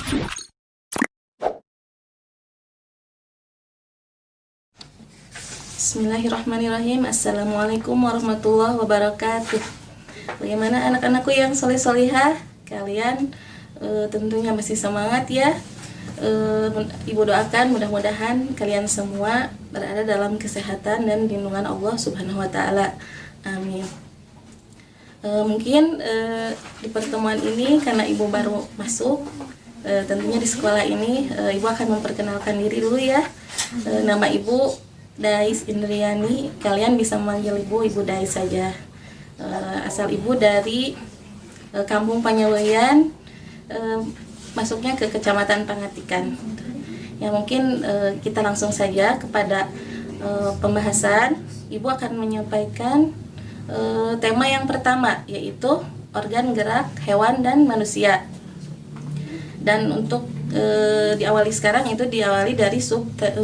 Bismillahirrahmanirrahim. Assalamualaikum warahmatullahi wabarakatuh. Bagaimana anak-anakku yang soleh-solihah? Kalian tentunya masih semangat ya. Ibu doakan mudah-mudahan kalian semua berada dalam kesehatan dan lindungan Allah Subhanahu wa taala. Amin. Mungkin di pertemuan ini karena ibu baru masuk, tentunya di sekolah ini ibu akan memperkenalkan diri dulu ya. Nama ibu Dais Indriani, kalian bisa memanggil ibu Dais saja. Asal ibu dari Kampung Panyaweyan, masuknya ke Kecamatan Pangatikan. Ya mungkin kita langsung saja kepada pembahasan. Ibu akan menyampaikan tema yang pertama, yaitu organ gerak hewan dan manusia. Dan untuk diawali sekarang itu diawali dari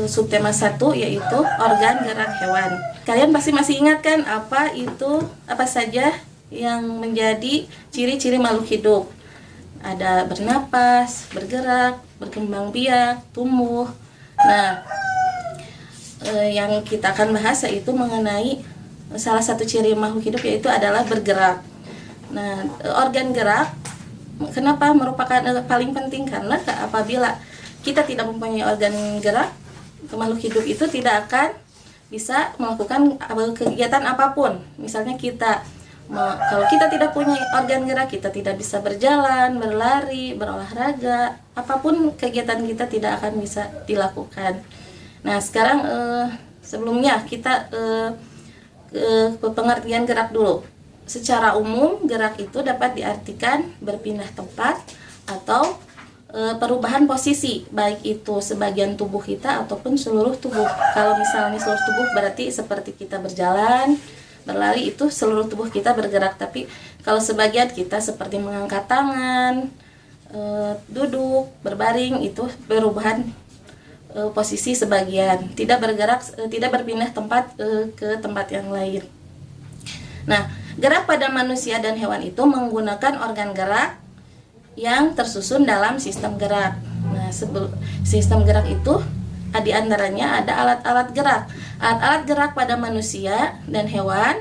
subtema 1, yaitu organ gerak hewan. Kalian pasti masih ingat kan apa saja yang menjadi ciri-ciri makhluk hidup? Ada bernapas, bergerak, berkembang biak, tumbuh. Nah, yang kita akan bahas yaitu mengenai salah satu ciri makhluk hidup, yaitu adalah bergerak. Nah, organ gerak kenapa merupakan paling penting? Karena apabila kita tidak mempunyai organ gerak, makhluk hidup itu tidak akan bisa melakukan kegiatan apapun. Misalnya kalau kita tidak punya organ gerak, kita tidak bisa berjalan, berlari, berolahraga, apapun kegiatan kita tidak akan bisa dilakukan. Nah, sekarang sebelumnya kita pengertian gerak dulu. Secara umum, gerak itu dapat diartikan berpindah tempat atau perubahan posisi, baik itu sebagian tubuh kita ataupun seluruh tubuh. Kalau misalnya seluruh tubuh berarti seperti kita berjalan, berlari, itu seluruh tubuh kita bergerak. Tapi kalau sebagian kita seperti mengangkat tangan, duduk, berbaring, itu perubahan posisi sebagian, tidak bergerak, tidak berpindah tempat ke tempat yang lain. Nah, gerak pada manusia dan hewan itu menggunakan organ gerak yang tersusun dalam sistem gerak. Nah, sistem gerak itu di antaranya ada alat-alat gerak. Alat-alat gerak pada manusia dan hewan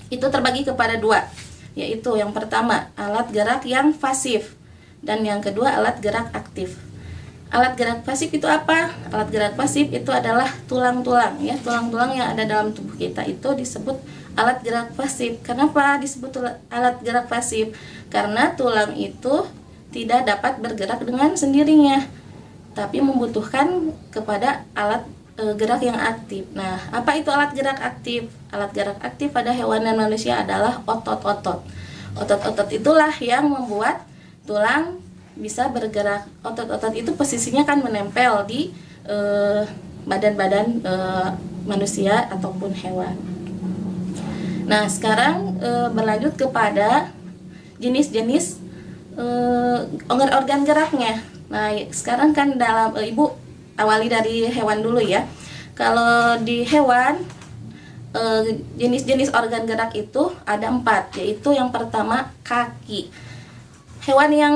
itu terbagi kepada dua, yaitu yang pertama alat gerak yang pasif dan yang kedua alat gerak aktif. Alat gerak pasif itu apa? Alat gerak pasif itu adalah tulang-tulang ya, tulang-tulang yang ada dalam tubuh kita itu disebut alat gerak pasif. Kenapa disebut alat gerak pasif? Karena tulang itu tidak dapat bergerak dengan sendirinya, tapi membutuhkan kepada alat gerak yang aktif. Nah, apa itu alat gerak aktif? Alat gerak aktif pada hewan dan manusia adalah otot-otot. Otot-otot itulah yang membuat tulang bisa bergerak. Otot-otot itu posisinya kan menempel di badan-badan manusia ataupun hewan. Nah, sekarang berlanjut kepada jenis-jenis organ geraknya. Nah, sekarang kan dalam ibu awali dari hewan dulu ya. Kalau di hewan, jenis-jenis organ gerak itu ada 4, yaitu yang pertama kaki. Hewan yang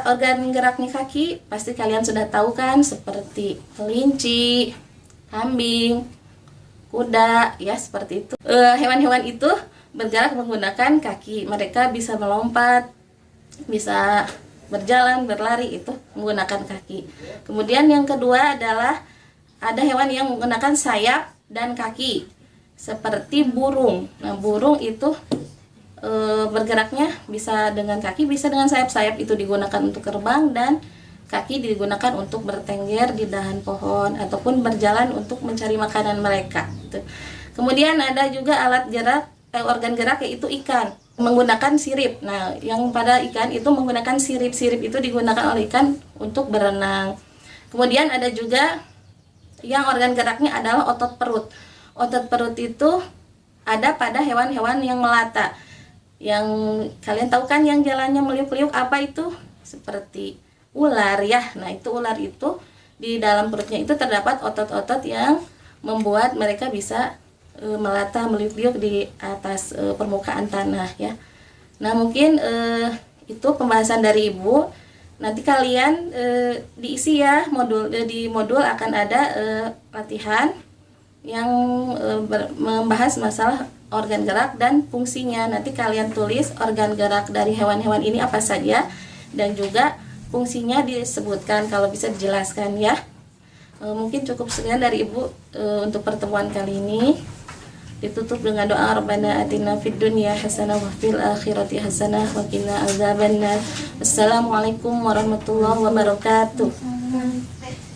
organ geraknya kaki pasti kalian sudah tahu kan, seperti kelinci, kambing, kuda ya, seperti itu. Hewan-hewan itu bergerak menggunakan kaki. Mereka bisa melompat, bisa berjalan, berlari, itu menggunakan kaki. Kemudian yang kedua adalah ada hewan yang menggunakan sayap dan kaki, seperti burung. Nah, burung itu bergeraknya bisa dengan kaki, bisa dengan sayap. Sayap itu digunakan untuk terbang dan kaki digunakan untuk bertengger di dahan pohon ataupun berjalan untuk mencari makanan mereka. Kemudian ada juga alat gerak, organ gerak, yaitu ikan menggunakan sirip. Nah, yang pada ikan itu menggunakan sirip. Sirip itu digunakan oleh ikan untuk berenang. Kemudian ada juga yang organ geraknya adalah otot perut. Otot perut itu ada pada hewan-hewan yang melata. Yang kalian tahu kan, yang jalannya meliuk-liuk, apa itu? Seperti ular ya. Nah, itu ular itu di dalam perutnya itu terdapat otot-otot yang membuat mereka bisa melata, meliuk-liuk di atas permukaan tanah ya. Nah, mungkin itu pembahasan dari Ibu. Nanti kalian diisi ya di modul akan ada latihan yang membahas masalah organ gerak dan fungsinya. Nanti kalian tulis organ gerak dari hewan-hewan ini apa saja dan juga fungsinya disebutkan kalau bisa dijelaskan ya. Mungkin cukup sekian dari Ibu untuk pertemuan kali ini. Ditutup dengan doa Rabbana atina fid dunya hasanah wa fil akhirati hasanah wa qina azabannar. Assalamualaikum warahmatullahi wabarakatuh.